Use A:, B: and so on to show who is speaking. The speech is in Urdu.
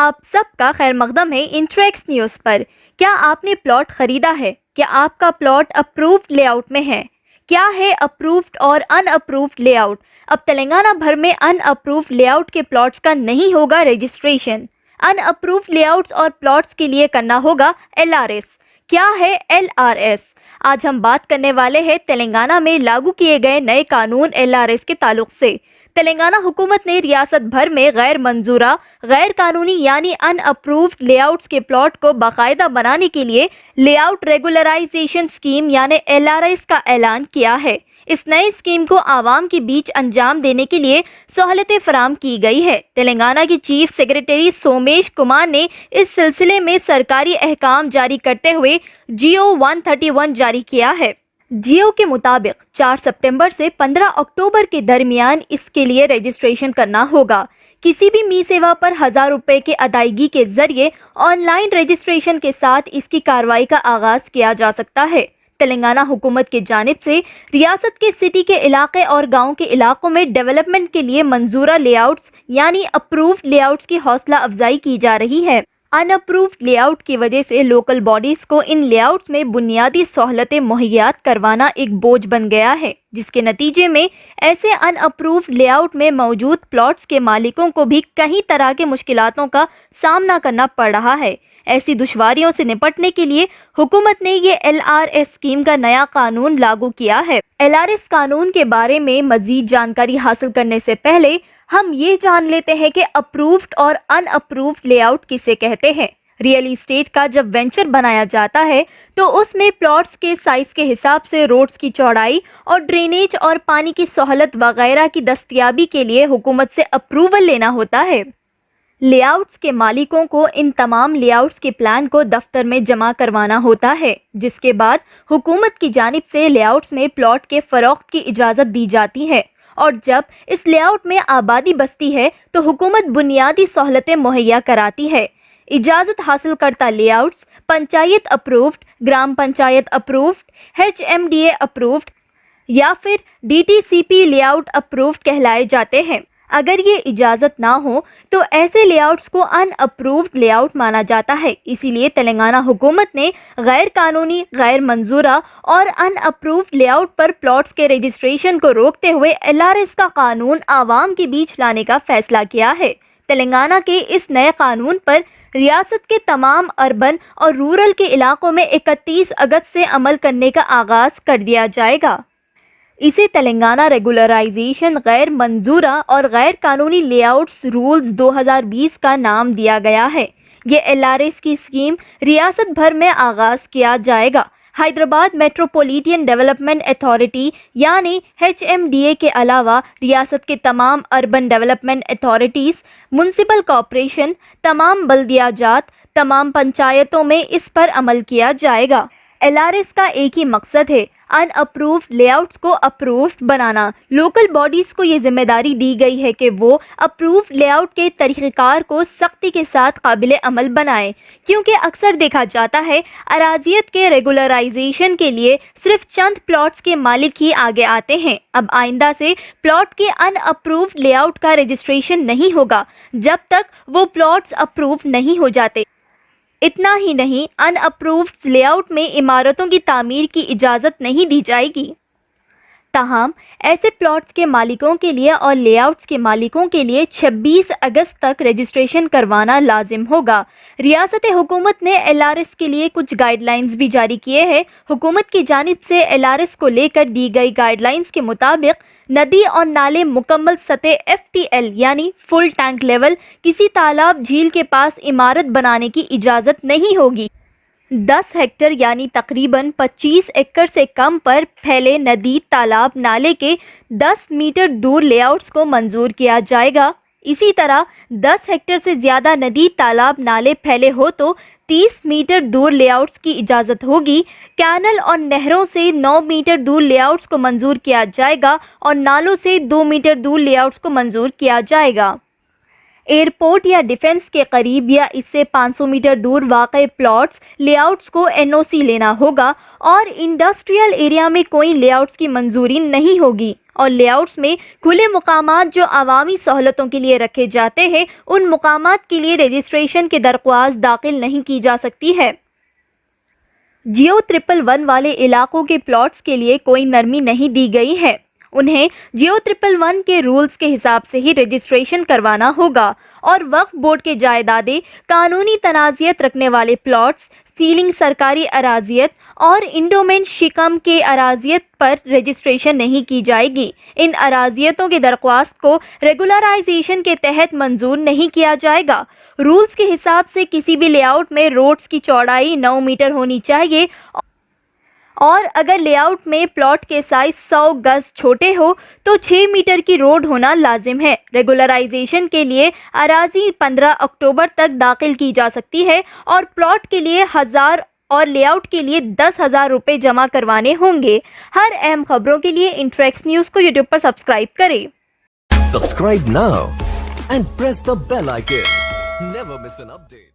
A: آپ سب کا خیر مقدم ہے انٹریکس نیوز پر۔ کیا آپ نے پلاٹ خریدا ہے؟ کیا آپ کا پلاٹ اپرووڈ لے آؤٹ میں ہے؟ کیا ہے اپرووڈ اور ان اپرووڈ لے آؤٹ؟ اب تلنگانہ بھر میں ان اپرووڈ لے آؤٹ کے پلاٹس کا نہیں ہوگا رجسٹریشن۔ ان اپرووڈ لے آؤٹس اور پلاٹس کے لیے کرنا ہوگا LRS۔ کیا ہے LRS؟ آج ہم بات کرنے والے ہیں تلنگانہ میں لاگو کیے گئے نئے قانون LRS کے تعلق سے۔ تلنگانہ حکومت نے ریاست بھر میں غیر منظورہ، غیر قانونی یعنی ان اپرووڈ لے آؤٹس کے پلاٹ کو باقاعدہ بنانے کے لیے لے آؤٹ ریگولرائزیشن اسکیم یعنی LRS کا اعلان کیا ہے۔ اس نئے اسکیم کو عوام کے بیچ انجام دینے کے لیے سہولتیں فراہم کی گئی ہے۔ تلنگانہ کے چیف سیکریٹری سومیش کمار نے اس سلسلے میں سرکاری احکام جاری کرتے ہوئے GO 131 جاری کیا ہے۔ GO کے مطابق 4 سپٹمبر سے 15 اکتوبر کے درمیان اس کے لیے رجسٹریشن کرنا ہوگا۔ کسی بھی می سیوا پر 1000 روپے کے ادائیگی کے ذریعے آن لائن رجسٹریشن کے ساتھ اس کی کارروائی کا آغاز کیا جا سکتا ہے۔ تلنگانہ حکومت کی جانب سے ریاست کے سٹی کے علاقے اور گاؤں کے علاقوں میں ڈیولپمنٹ کے لیے منظورہ لے آؤٹس یعنی اپرووڈ لے آؤٹس کی حوصلہ افزائی کی جا رہی ہے۔ ان اپرووڈ لے آؤٹ کی وجہ سے لوکل باڈیز کو ان لے آؤٹس میں بنیادی سہولتیں مہیا کروانا ایک بوجھ بن گیا ہے، جس کے نتیجے میں ایسے ان اپرووڈ لے آؤٹ میں موجود پلاٹس کے مالکوں کو بھی کئی طرح کے مشکلاتوں کا سامنا کرنا پڑ رہا ہے۔ ایسی دشواریوں سے نپٹنے کے لیے حکومت نے یہ LRS اسکیم کا نیا قانون لاگو کیا ہے۔ LRS قانون کے بارے میں مزید جانکاری حاصل کرنے سے پہلے ہم یہ جان لیتے ہیں کہ اپرووڈ اور ان اپرووڈ لے آؤٹ کسے کہتے ہیں۔ ریئل اسٹیٹ کا جب وینچر بنایا جاتا ہے تو اس میں پلاٹس کے سائز کے حساب سے روڈز کی چوڑائی اور ڈرینیج اور پانی کی سہولت وغیرہ کی دستیابی کے لیے حکومت سے اپروول لینا ہوتا ہے۔ لے آؤٹس کے مالکوں کو ان تمام لے آؤٹس کے پلان کو دفتر میں جمع کروانا ہوتا ہے، جس کے بعد حکومت کی جانب سے لے آؤٹس میں پلاٹ کے فروخت کی اجازت دی جاتی ہے، اور جب اس لے آؤٹ میں آبادی بستی ہے تو حکومت بنیادی سہولتیں مہیا کراتی ہے۔ اجازت حاصل کرتا لے outs panchayat approved, gram panchayat approved, HMDA approved یا پھر DTCP لے آؤٹ اپرووڈ کہلائے جاتے ہیں۔ اگر یہ اجازت نہ ہو تو ایسے لے آؤٹس کو ان اپرووڈ لے آؤٹ مانا جاتا ہے۔ اسی لیے تلنگانہ حکومت نے غیر قانونی، غیر منظورہ اور ان اپرووڈ لے آؤٹ پر پلاٹس کے رجسٹریشن کو روکتے ہوئے LRS کا قانون عوام کے بیچ لانے کا فیصلہ کیا ہے۔ تلنگانہ کے اس نئے قانون پر ریاست کے تمام اربن اور رورل کے علاقوں میں 31 اگست سے عمل کرنے کا آغاز کر دیا جائے گا۔ اسے تلنگانہ ریگولرائزیشن غیر منظورہ اور غیر قانونی لے آؤٹس رولز 2020 کا نام دیا گیا ہے۔ یہ LRS کی اسکیم ریاست بھر میں آغاز کیا جائے گا۔ حیدرآباد میٹروپولیٹن ڈیولپمنٹ اتھارٹی یعنی HMDA کے علاوہ ریاست کے تمام urban development authorities, municipal corporation, تمام بلدیاجات، تمام پنچایتوں میں اس پر عمل کیا جائے گا۔ LRS کا ایک ہی مقصد ہے، ان اپرووڈ لے آؤٹس کو اپرووڈ بنانا۔ لوکل باڈیز کو یہ ذمہ داری دی گئی ہے کہ وہ اپرووڈ لے آؤٹ کے طریقہ کار کو سختی کے ساتھ قابل عمل بنائیں، کیونکہ اکثر دیکھا جاتا ہے اراضیت کے ریگولرائزیشن کے لیے صرف چند پلاٹس کے مالک ہی آگے آتے ہیں۔ اب آئندہ سے پلاٹ کے ان اپرووڈ لے آؤٹ کا رجسٹریشن نہیں ہوگا جب تک وہ پلاٹس اپروو نہیں ہو جاتے۔ اتنا ہی نہیں، ان اپرووڈ لے آؤٹ میں عمارتوں کی تعمیر کی اجازت نہیں دی جائے گی۔ تاہم ایسے پلاٹس کے مالکوں کے لیے اور لے آؤٹس کے مالکوں کے لیے 26 اگست تک رجسٹریشن کروانا لازم ہوگا۔ ریاست حکومت نے LRS کے لیے کچھ گائیڈ لائنز بھی جاری کیے ہیں۔ حکومت کی جانب سے LRS کو لے کر دی گئی گائیڈ لائنز کے مطابق ندی اور نالے مکمل سطح FTL یعنی فل ٹینک لیول، کسی تالاب جھیل کے پاس عمارت بنانے کی اجازت نہیں ہوگی۔ 10 ہیکٹر یعنی تقریباً 25 ایکڑ سے کم پر پھیلے ندی، تالاب، نالے کے 10 میٹر دور لے آؤٹس کو منظور کیا جائے گا۔ اسی طرح 10 ہیکٹر سے زیادہ ندی، تالاب، نالے پھیلے ہو تو 30 میٹر دور لے آؤٹس کی اجازت ہوگی۔ کینل اور نہروں سے 9 میٹر دور لے آؤٹس کو منظور کیا جائے گا اور نالوں سے 2 میٹر دور لے آؤٹس کو منظور کیا جائے گا۔ ایئرپورٹ یا ڈیفنس کے قریب یا اس سے 500 میٹر دور واقع پلاٹس لے آؤٹس کو NOC لینا ہوگا، اور انڈسٹریل ایریا میں کوئی لے آؤٹس کی منظوری نہیں ہوگی، اور لے آؤٹس میں کھلے مقامات جو عوامی سہولتوں کے لیے رکھے جاتے ہیں ان مقامات کے لیے رجسٹریشن کی درخواست داخل نہیں کی جا سکتی ہے۔ جیو 111 والے علاقوں کے پلاٹس کے لیے کوئی نرمی نہیں دی گئی ہے، انہیں جیو 111 کے رولز کے حساب سے ہی رجسٹریشن کروانا ہوگا، اور وقف بورڈ کے جائیدادیں، قانونی تنازعات رکھنے والے پلاٹس، سیلنگ سرکاری اراضیت اور انڈومنٹ شکم کے اراضیت پر رجسٹریشن نہیں کی جائے گی۔ ان اراضیتوں کی درخواست کو ریگولرائزیشن کے تحت منظور نہیں کیا جائے گا۔ رولز کے حساب سے کسی بھی لے آؤٹ میں روڈز کی چوڑائی 9 میٹر ہونی چاہیے، اور اگر لے آؤٹ میں پلاٹ کے سائز 100 گز چھوٹے ہو تو 6 میٹر کی روڈ ہونا لازم ہے۔ ریگولرائزیشن کے لیے اراضی 15 اکتوبر تک داخل کی جا سکتی ہے، اور پلاٹ کے لیے 1000 اور لے آؤٹ کے لیے 10,000 روپے جمع کروانے ہوں گے۔ ہر اہم خبروں کے لیے انٹریکس نیوز کو یوٹیوب پر سبسکرائب کریں۔
B: Subscribe now and press the bell icon. Never miss an update.